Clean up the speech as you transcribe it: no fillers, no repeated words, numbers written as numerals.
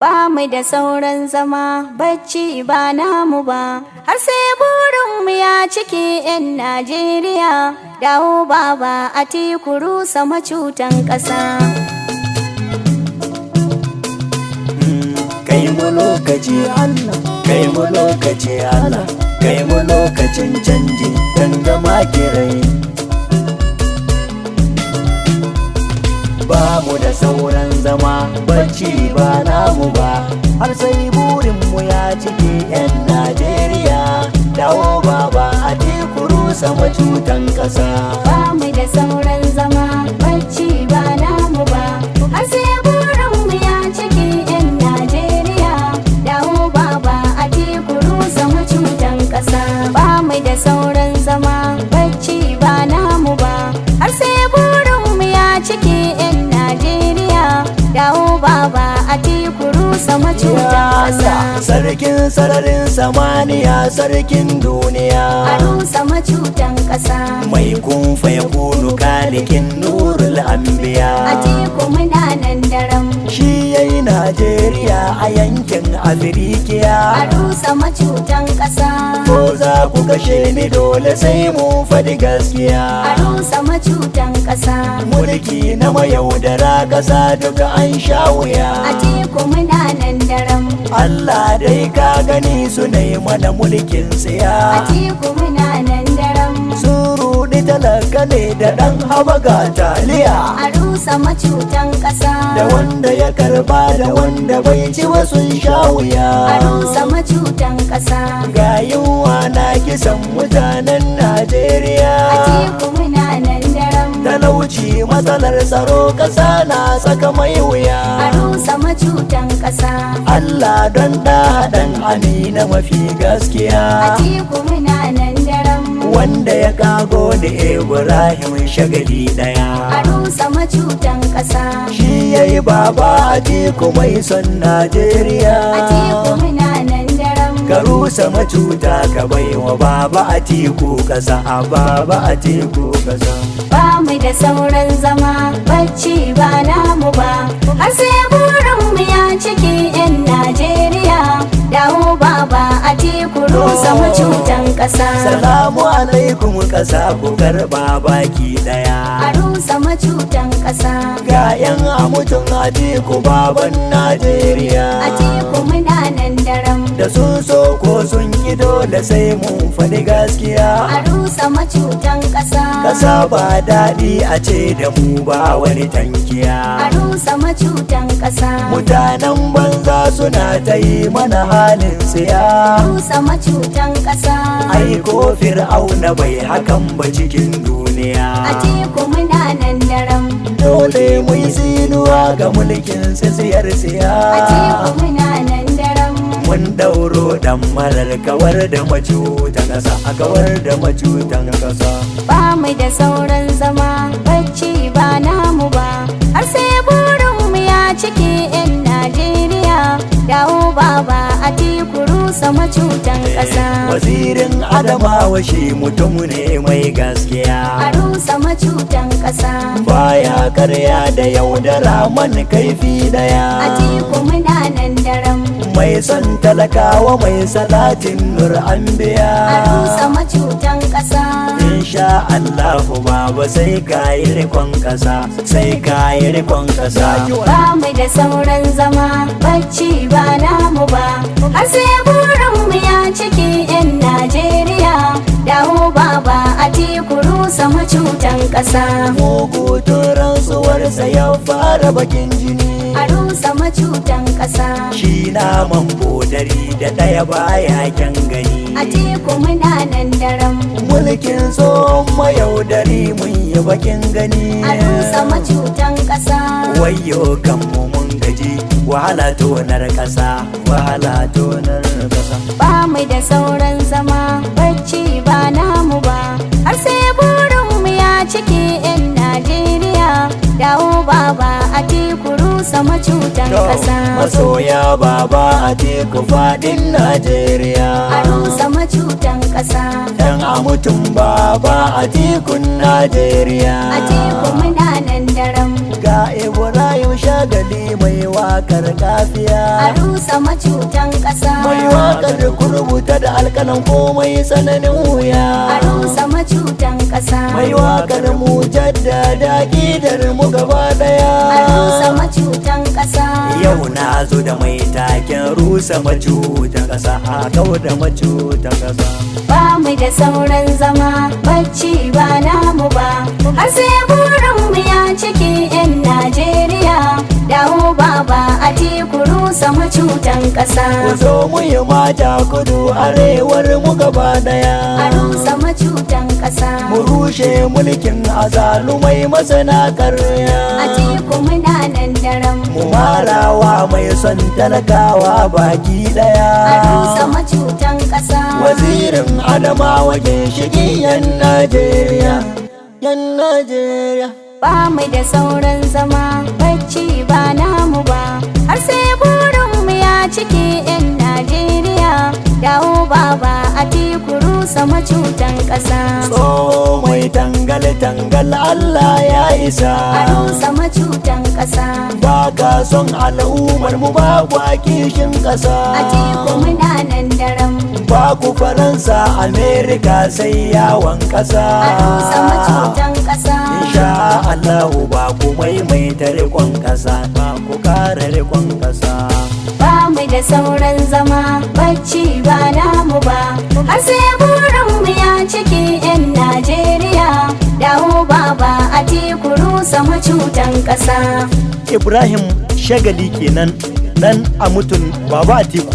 Ba mu da sauran zama bacci ba namu ba, har sai burinmu ya cike 'yan Najeriya. Dawo baba Atiku rusa macutan ƙasa. Kai mu lokaci Allah, kai mu lokaci Allah, kai mu lokacin canji don gama kirai. Ba mu da sauran zama bacci ba namu ba, har sai burinmu ya cike 'yan Najeriya. Dawo baba Atiku rusa macutan ƙasa. Ba mu da sauran zama bacci ba namu ba, har sai burinmu ya cike 'yan Najeriya. Dawo baba Atiku rusa macutan ƙasa. Ba mu da sauran zama bacci ba namu ba, har sai burinmu ya cike 'yan Najeriya. Dawo baba Atiku rusa macutan ƙasa. Sarkin sararin samaniya, sarkin duniya, Arusa macutan ƙasa. mai kunfa ya kunu kalikin nurul anbiya. Atiku muna nan daram. Shi yayi Najeriya a yankin Afirikiya. Arusa macutan ƙasa. Ko za ku kashe ni dole sai mu faɗi gaskiya. Arusa macutan ƙasa. Mulki na mayaudara ƙasa duka an sha wuya. Atiku muna nan daram. Allah dai ka gani su ne mana mulkin tsiya. Atiku muna nan daram. Sun ruɗi talaka ne da ɗan habaga taliya. Arusa macutan ƙasa. Da wanda ya karba da wanda bai ci ba sun sha wuya. Arusa macutan ƙasa. Ga yunwa na kisan mutanen Najeriya. Atiku muna nan daram. Talauci matsalar tsaro ƙasa na saka mai wuya. Arusa macutan ƙasa. Allah don ɗan amina mafi gaskiya. Atiku muna nan daram. Wanda ya kago da Ibrahim shagali ɗaya. Arusa macutan ƙasa. Shi yayi baba Atiku mai son Najeriya. Atiku muna nan daram. Ka rusa macuta ka baiwa baba Atiku ƙasa. A baba Atiku ƙasa. Ba mu da sauran zama bacci ba namu ba, har sai burinmu ya cike 'yan Najeriya. Dawo baba Atiku rusa macutan ƙasa. Salamu alaikum ƙasa ku karɓa baki ɗaya. Arusa macutan ƙasa. Ga 'yan amutun Atiku baban Najeriya. Atiku muna nan daram. Da sun so ko sun ki dole sai mun faɗi gaskiya. Arusa macutan ƙasa. Ƙasa ba daɗi a ce da mu ba wani tankiya. Arusa macutan ƙasa. Mutanen banza suna ta yi mana halin tsiya. Arusa macutan ƙasa. Ai ko Fir'auna bai hakan ba cikin duniya. Atiku muna nan daram. Dole mu yi tsinuwa ga mulkin siyar siya. Atiku muna nan daram. Mun dauro dan marar kawar da macutan ƙasa. A kawar da macutan ƙasa. Ba mu da sauran zama bacci ba namu ba, har sai burinmu ya cike 'yan Najeriya. Dawo baba Atiku rusa macutan ƙasa. Wazirin Adamawa shi mutum ne mai gaskiya. Arusa macutan ƙasa. Baya karya da yaudara man kaifi daya. Atiku muna nan daram. Mai son talakawa mai salatin nur anbiya. Arusa macutan ƙasa. Insha Allahu baba sai kayi rikon ƙasa, sai kayi rikon ƙasa. Ba mu da sauran zama bacci ba namu ba, har sai burinmu ya cike 'yan Najeriya. Dawo baba Atiku rusa macutan ƙasa. Mugu rantsuwarsa ya fara bakin jini. Arusa macutan ƙasa. Shi naman bodari da ɗaya baya kyan gani. Atiku muna nan daram. Mulkin tsohon mayaudari mun yi bakin gani. Arusa macutan ƙasa. Wayyo kanmu mun gaji, wahala tonar ƙasa, wahala tonar ƙasa. Ba mu da sauran zama bacci ba namu ba, har sai burinmu ya cike 'yan Najeriya. Dawo baba Atiku rusa macutan ƙasa. Masoya baba Atiku faɗin Najeriya. Arusa macutan ƙasa. Dan a mutum baba Atikun Najeriya. Atiku muna nan daram. Ga Ibrahim Ibrahim shagali mai wakar kafiya, Arusa macutan ƙasa, mai wakar kurbuta da alkanan komai tsananin wuya, Arusa macutan ƙasa, mai wakar mu jaddada gidar mu gaba daya, Arusa macutan ƙasa. yau na zo da mai taken rusa macutan ƙasa, a kawo da macutan ƙasa. Ba mu da sauran zama bacci ba namu ba, har sai burinmu ya cike 'yan Najeriya. Dawo baba Atiku rusa macutan Ku ƙasa, zo mu yi mata kudu arewar mu gaba daya, Arusa macutan ƙasa, mu rushe mulkin azalumai masana karya, Atiku muna nan daram, mu marawa mai son talakawa baki Arusa daya, macutan ƙasa. wazirin adamawa ginshiki yan Najeriya, yan Najeriya. Ba mu da sauran zama bacci ba namu ba, har sai burinmu ya cike 'yan Najeriya. Dawo baba Atiku rusa macutan ƙasa, Tsoho mai tangal-tangal Allah ya isa, Arusa macutan ƙasa, ba ka son al'ummar mu ba kwa kishin ƙasa. Atiku muna nan daram, Ba ku Faransa, Amerika sai yawon ƙasa. Arusa macutan ƙasa. Insha Allahu ba ku maimaita rikon ƙasa, ba ku kare rikon ƙasa. Ba mu da sauran zama bacci ba namu ba, har sai burinmu ya cike 'yan Najeriya. Dawo baba Atiku rusa macutan ƙasa. Ibrahim shagali kenan dan a mutun Baba Atiku.